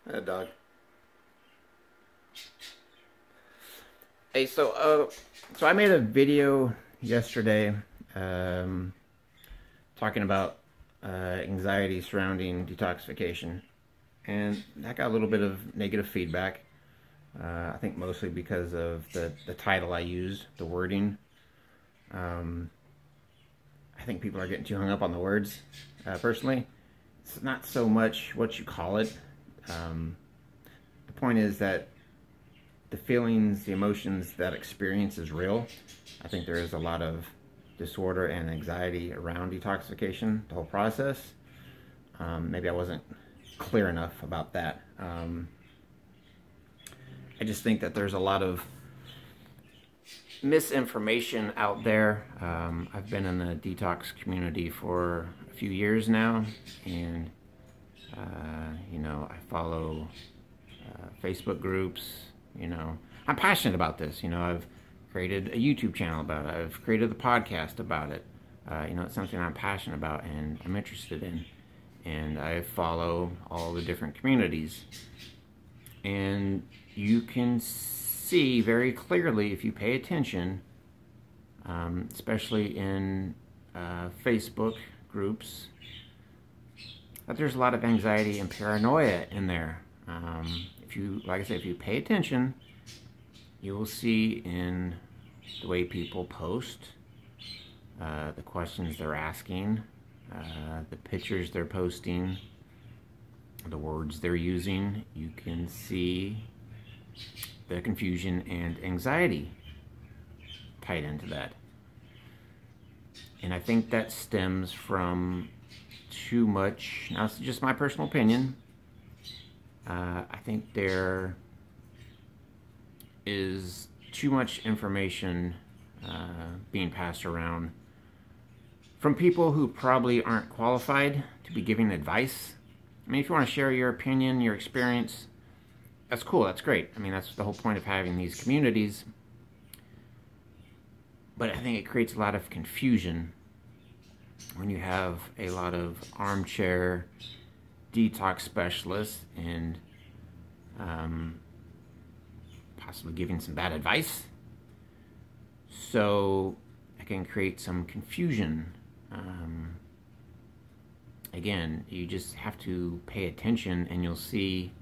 Dog. Hey, so I made a video yesterday, um, talking about anxiety surrounding detoxification, and that got a little bit of negative feedback. I think mostly because of the title I used, the wording. Um, I think people are getting too hung up on the words. Personally, it's not so much what you call it. Um, the point is that the feelings, the emotions, that experience is real. I think there is a lot of disorder and anxiety around detoxification, the whole process. Maybe I wasn't clear enough about that. I just think that there's a lot of misinformation out there. I've been in the detox community for a few years now, and I follow Facebook groups. I'm passionate about this. I've created a YouTube channel about it. I've created the podcast about it. It's something I'm passionate about and I'm interested in. And I follow all the different communities. And you can see very clearly if you pay attention, especially in Facebook groups, that there's a lot of anxiety and paranoia in there. Like I said, if you pay attention, you will see in the way people post, the questions they're asking, the pictures they're posting, the words they're using. You can see the confusion and anxiety tied into that. And I think that stems from too much, now it's just my personal opinion, I think there is too much information being passed around from people who probably aren't qualified to be giving advice. I mean, if you want to share your opinion, your experience, that's cool, that's great. I mean, that's the whole point of having these communities. But I think it creates a lot of confusion when you have a lot of armchair detox specialists and possibly giving some bad advice. So it can create some confusion. Again, you just have to pay attention and you'll see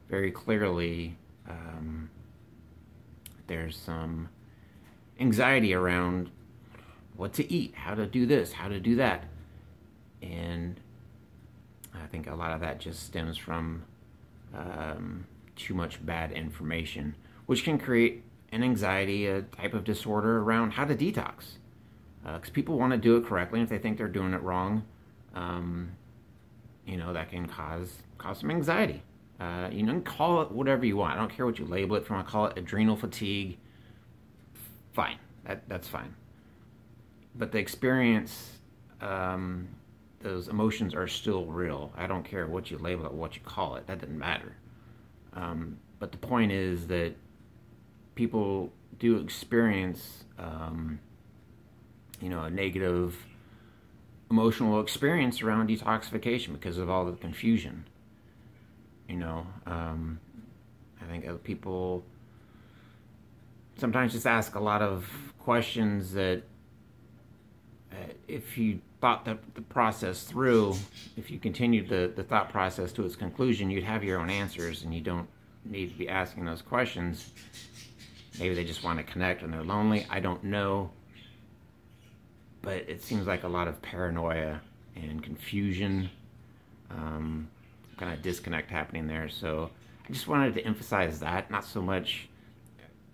very clearly there's some anxiety around what to eat, how to do this, how to do that. And I think a lot of that just stems from too much bad information, which can create an anxiety, a type of disorder around how to detox. Because people want to do it correctly, and if they think they're doing it wrong, that can cause some anxiety. You can call it whatever you want. I don't care what you label it. If you want to call it adrenal fatigue, fine. That's fine. But the experience, those emotions are still real. I don't care what you label it, what you call it. That doesn't matter. But the point is that people do experience, a negative emotional experience around detoxification because of all the confusion. I think people sometimes just ask a lot of questions that if you thought the process through, if you continued the thought process to its conclusion, you'd have your own answers and you don't need to be asking those questions. Maybe they just want to connect and they're lonely. I don't know. But it seems like a lot of paranoia and confusion, kind of disconnect happening there. So I just wanted to emphasize that, not so much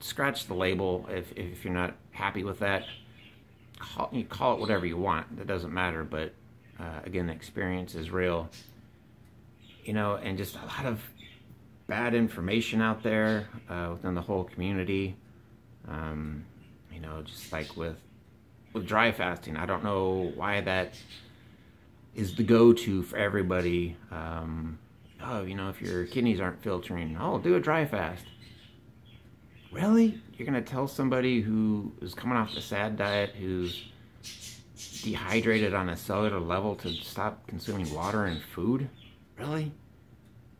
scratch the label if you're not happy with that. You call it whatever you want. That doesn't matter. But again, the experience is real. And just a lot of bad information out there within the whole community. Just like with dry fasting, I don't know why that is the go-to for everybody. If your kidneys aren't filtering, do a dry fast. Really? You're going to tell somebody who is coming off the SAD diet, who's dehydrated on a cellular level, to stop consuming water and food? Really?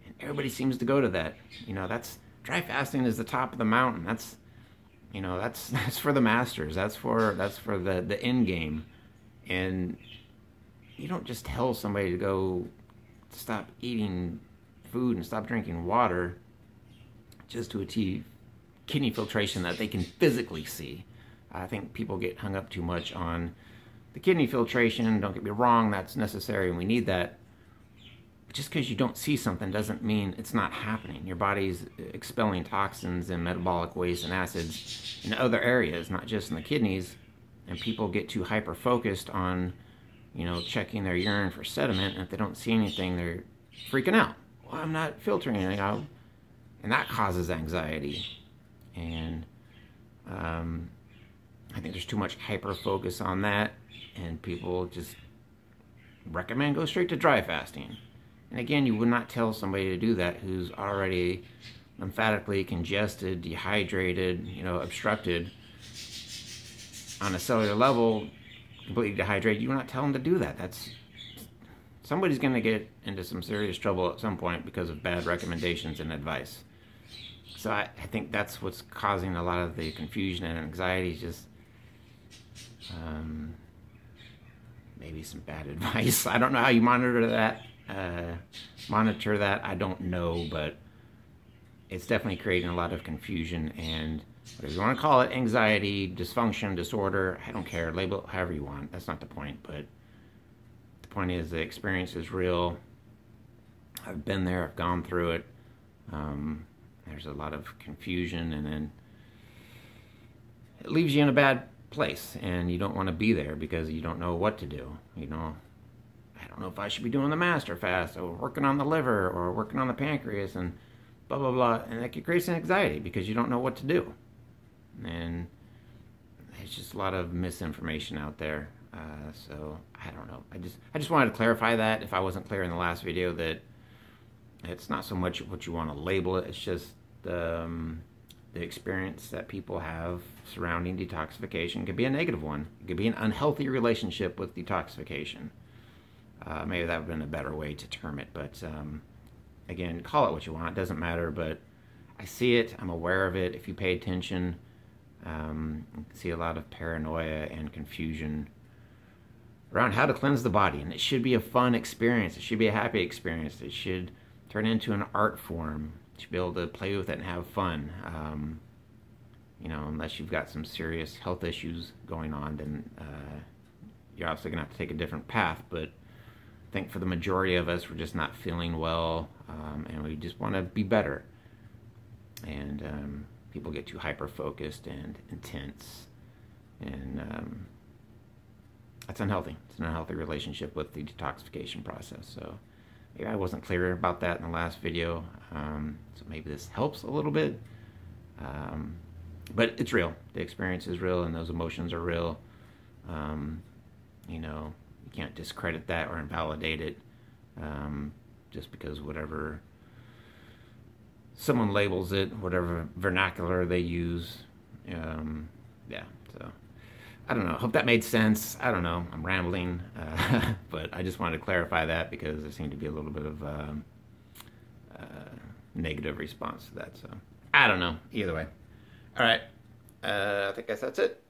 And everybody seems to go to that. That's dry fasting is the top of the mountain. That's that's for the masters. That's for the end game. And you don't just tell somebody to go stop eating food and stop drinking water just to achieve kidney filtration that they can physically see. I think people get hung up too much on the kidney filtration. Don't get me wrong, that's necessary and we need that. But just because you don't see something doesn't mean it's not happening. Your body's expelling toxins and metabolic waste and acids in other areas, not just in the kidneys. And people get too hyper-focused on, checking their urine for sediment. And if they don't see anything, they're freaking out. Well, I'm not filtering anything out. And that causes anxiety. And I think there's too much hyper-focus on that. And people just recommend go straight to dry fasting. And again, you would not tell somebody to do that who's already lymphatically congested, dehydrated, obstructed on a cellular level, completely dehydrated. You would not tell them to do that. Somebody's going to get into some serious trouble at some point because of bad recommendations and advice. So I think that's what's causing a lot of the confusion and anxiety. Just maybe some bad advice. I don't know how you monitor that. I don't know, but it's definitely creating a lot of confusion and whatever you want to call it, anxiety, dysfunction, disorder, I don't care, label it however you want. That's not the point, but the point is the experience is real. I've been there, I've gone through it. There's a lot of confusion, and then it leaves you in a bad place, and you don't want to be there because you don't know what to do. I don't know if I should be doing the master fast or working on the liver or working on the pancreas and blah, blah, blah. And that creates an anxiety because you don't know what to do. And there's just a lot of misinformation out there. So I don't know. I just wanted to clarify that if I wasn't clear in the last video, that it's not so much what you want to label it. It's just the experience that people have surrounding detoxification. It could be a negative one. It could be an unhealthy relationship with detoxification. Maybe that would have been a better way to term it. But again, call it what you want. It doesn't matter. But I see it. I'm aware of it. If you pay attention, you can see a lot of paranoia and confusion around how to cleanse the body. And it should be a fun experience. It should be a happy experience. It should turn into an art form. You should be able to play with it and have fun. Unless you've got some serious health issues going on, then you're obviously going to have to take a different path. But I think for the majority of us, we're just not feeling well, and we just want to be better. And people get too hyper-focused and intense, and that's unhealthy. It's an unhealthy relationship with the detoxification process. So maybe I wasn't clear about that in the last video, so maybe this helps a little bit. But it's real. The experience is real, and those emotions are real. You can't discredit that or invalidate it just because whatever someone labels it, whatever vernacular they use. Yeah, so I don't know. Hope that made sense. I don't know. I'm rambling, but I just wanted to clarify that because there seemed to be a little bit of negative response to that. So I don't know. Either way. All right. I think that's it.